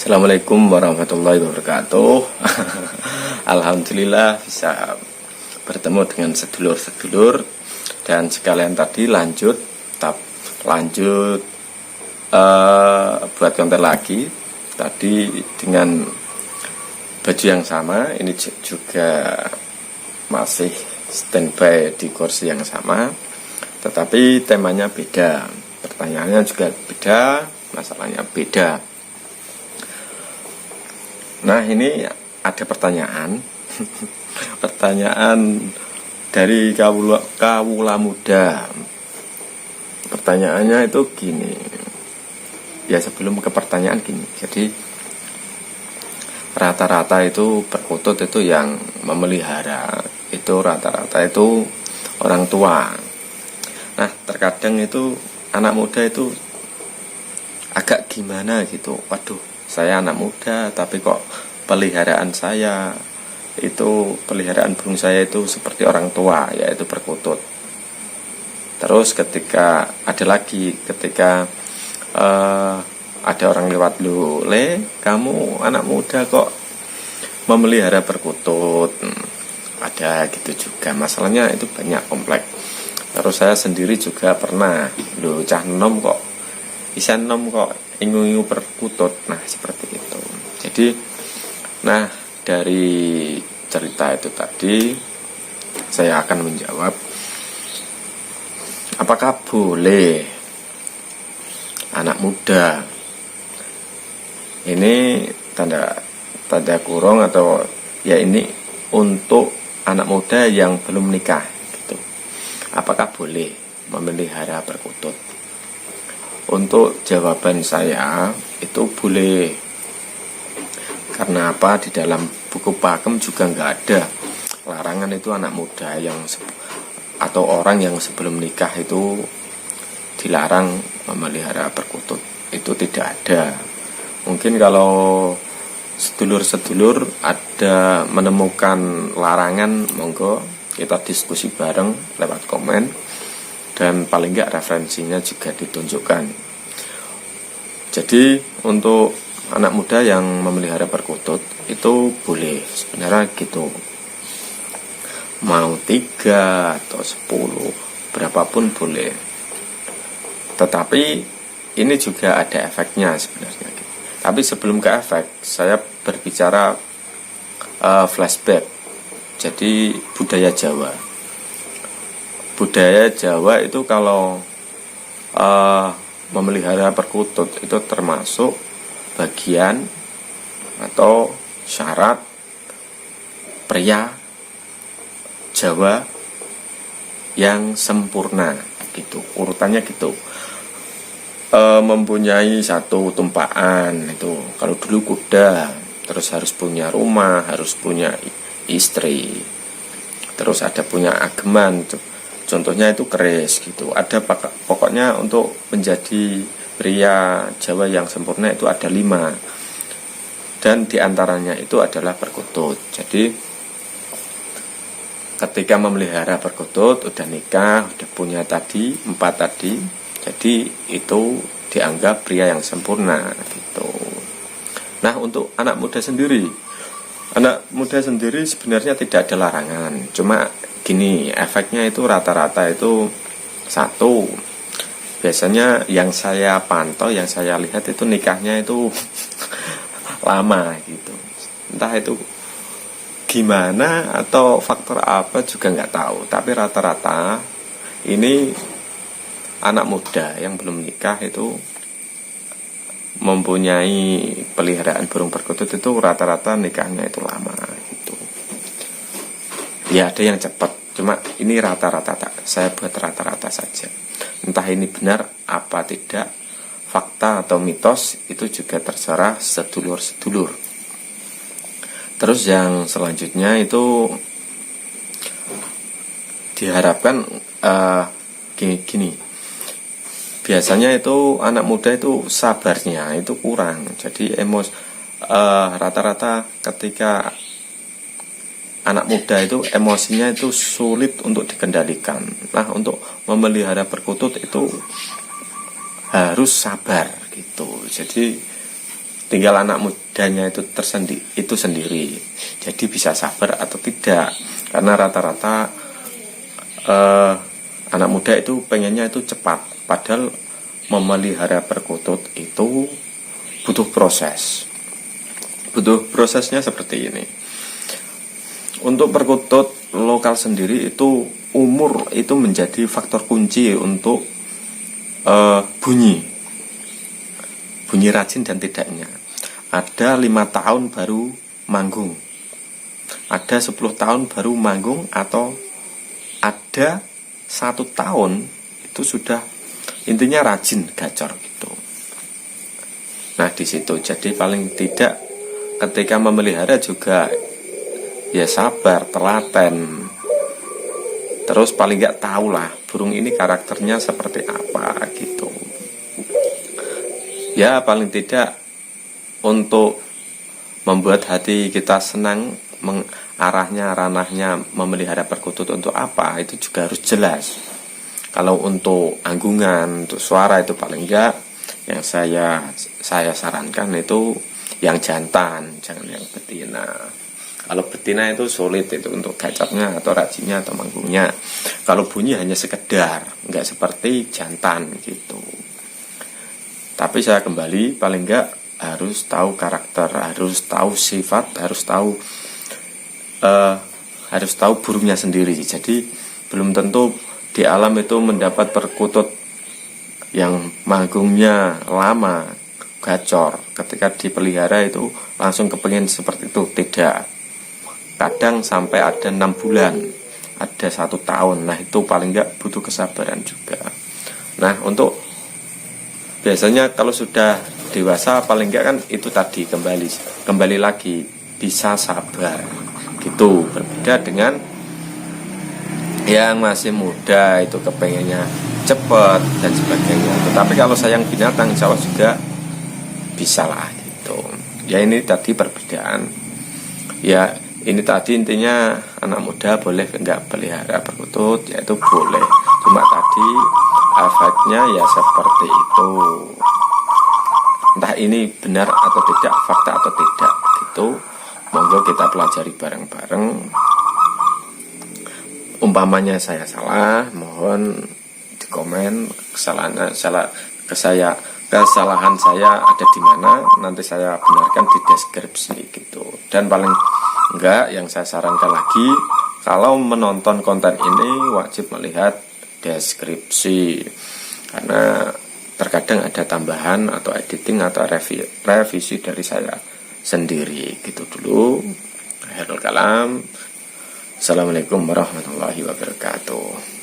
Assalamualaikum warahmatullahi wabarakatuh. Alhamdulillah bisa bertemu dengan sedulur-sedulur dan sekalian tadi lanjut buat konten lagi tadi dengan baju yang sama. Ini juga masih standby di kursi yang sama, tetapi temanya beda, pertanyaannya juga beda, masalahnya beda. Nah, ini ada pertanyaan pertanyaan dari kawula muda. Pertanyaannya itu gini. Ya, sebelum ke pertanyaan gini. Jadi rata-rata itu perkutut itu yang memelihara itu rata-rata itu orang tua. Nah, terkadang itu anak muda itu agak gimana gitu. Waduh, saya anak muda tapi kok peliharaan burung saya itu seperti orang tua, yaitu perkutut. Terus ketika ada orang lewat, kamu anak muda kok memelihara perkutut. Ada gitu juga, masalahnya itu banyak, kompleks. Terus saya sendiri juga pernah, cah nom kok bisa nom kok ingu-ingu perkutut. Nah, seperti itu. Jadi, dari cerita itu tadi saya akan menjawab, apakah boleh anak muda, ini tanda kurung atau ya, ini untuk anak muda yang belum nikah gitu, apakah boleh memelihara perkutut? Untuk jawaban saya itu boleh. Karena apa? Di dalam buku pakem juga nggak ada larangan itu anak muda atau orang yang sebelum nikah itu dilarang memelihara perkutut. Itu tidak ada. Mungkin kalau sedulur-sedulur ada menemukan larangan, monggo kita diskusi bareng lewat komen, dan paling nggak referensinya juga ditunjukkan. Jadi untuk anak muda yang memelihara perkutut itu boleh sebenarnya gitu, mau 3 atau 10 berapapun boleh. Tetapi ini juga ada efeknya sebenarnya gitu. Tapi sebelum ke efek, saya berbicara flashback. Jadi budaya Jawa itu kalau memelihara perkutut itu termasuk bagian atau syarat pria Jawa yang sempurna gitu, urutannya gitu. Mempunyai satu tumpaan itu, kalau dulu kuda, terus harus punya rumah, harus punya istri, terus ada punya ageman, contohnya itu keris gitu. Ada pokoknya untuk menjadi pria Jawa yang sempurna itu ada 5, dan diantaranya itu adalah perkutut. Jadi ketika memelihara perkutut, udah nikah, udah punya 4 tadi, jadi itu dianggap pria yang sempurna gitu. Nah, untuk anak muda sendiri sebenarnya tidak ada larangan. Cuma gini, efeknya itu rata-rata itu satu. Biasanya yang saya pantau, yang saya lihat itu nikahnya itu lama gitu. Entah itu gimana atau faktor apa juga nggak tahu. Tapi rata-rata ini anak muda yang belum nikah itu mempunyai peliharaan burung perkutut itu rata-rata nikahnya itu lama gitu. Ya, ada yang cepat. Cuma ini rata-rata, saya buat rata-rata saja. Entah ini benar apa tidak, fakta atau mitos, itu juga terserah sedulur-sedulur. Terus yang selanjutnya itu diharapkan gini. Biasanya itu anak muda itu sabarnya itu kurang. Jadi rata-rata ketika anak muda itu emosinya itu sulit untuk dikendalikan. Nah, untuk memelihara perkutut itu harus sabar gitu. Jadi tinggal anak mudanya itu sendiri. Jadi bisa sabar atau tidak, karena rata-rata anak muda itu pengennya itu cepat, padahal memelihara perkutut itu butuh proses. Butuh prosesnya seperti ini. Untuk perkutut lokal sendiri itu umur itu menjadi faktor kunci untuk bunyi rajin dan tidaknya. Ada 5 tahun baru manggung, ada 10 tahun baru manggung, atau ada 1 tahun itu sudah intinya rajin gacor gitu. Nah di situ jadi paling tidak ketika memelihara juga ya sabar, telaten. Terus paling nggak tahu lah burung ini karakternya seperti apa gitu. Ya paling tidak untuk membuat hati kita senang, ranahnya memelihara perkutut untuk apa itu juga harus jelas. Kalau untuk anggungan, untuk suara itu paling enggak yang saya sarankan itu yang jantan, jangan yang betina. Kalau betina itu sulit itu untuk gacornya atau rajinnya atau manggungnya. Kalau bunyi hanya sekedar, enggak seperti jantan gitu. Tapi saya kembali paling enggak harus tahu karakter, harus tahu sifat, harus tahu burungnya sendiri. Jadi belum tentu di alam itu mendapat perkutut yang manggungnya lama, gacor. Ketika dipelihara itu langsung kepengen seperti itu, tidak. Kadang sampai ada 6 bulan, ada 1 tahun. Nah itu paling enggak butuh kesabaran juga. Nah untuk biasanya kalau sudah dewasa paling enggak kan itu tadi kembali lagi bisa sabar gitu. Berbeda dengan yang masih muda itu kepengennya cepet dan sebagainya. Tetapi kalau sayang binatang insya Allah juga bisa lah gitu. Ya ini tadi perbedaan. Ya ini tadi intinya anak muda boleh enggak pelihara perkutut, yaitu boleh. Cuma tadi efeknya ya seperti itu. Entah ini benar atau tidak, fakta atau tidak gitu. Monggo kita pelajari bareng-bareng. Umpamanya saya salah, mohon di komen kesalahan saya ada di mana, nanti saya benarkan di deskripsi gitu. Dan paling enggak yang saya sarankan lagi, kalau menonton konten ini wajib melihat deskripsi, karena terkadang ada tambahan atau editing atau revisi dari saya sendiri gitu dulu. Akhirul kalam. Assalamualaikum warahmatullahi wabarakatuh.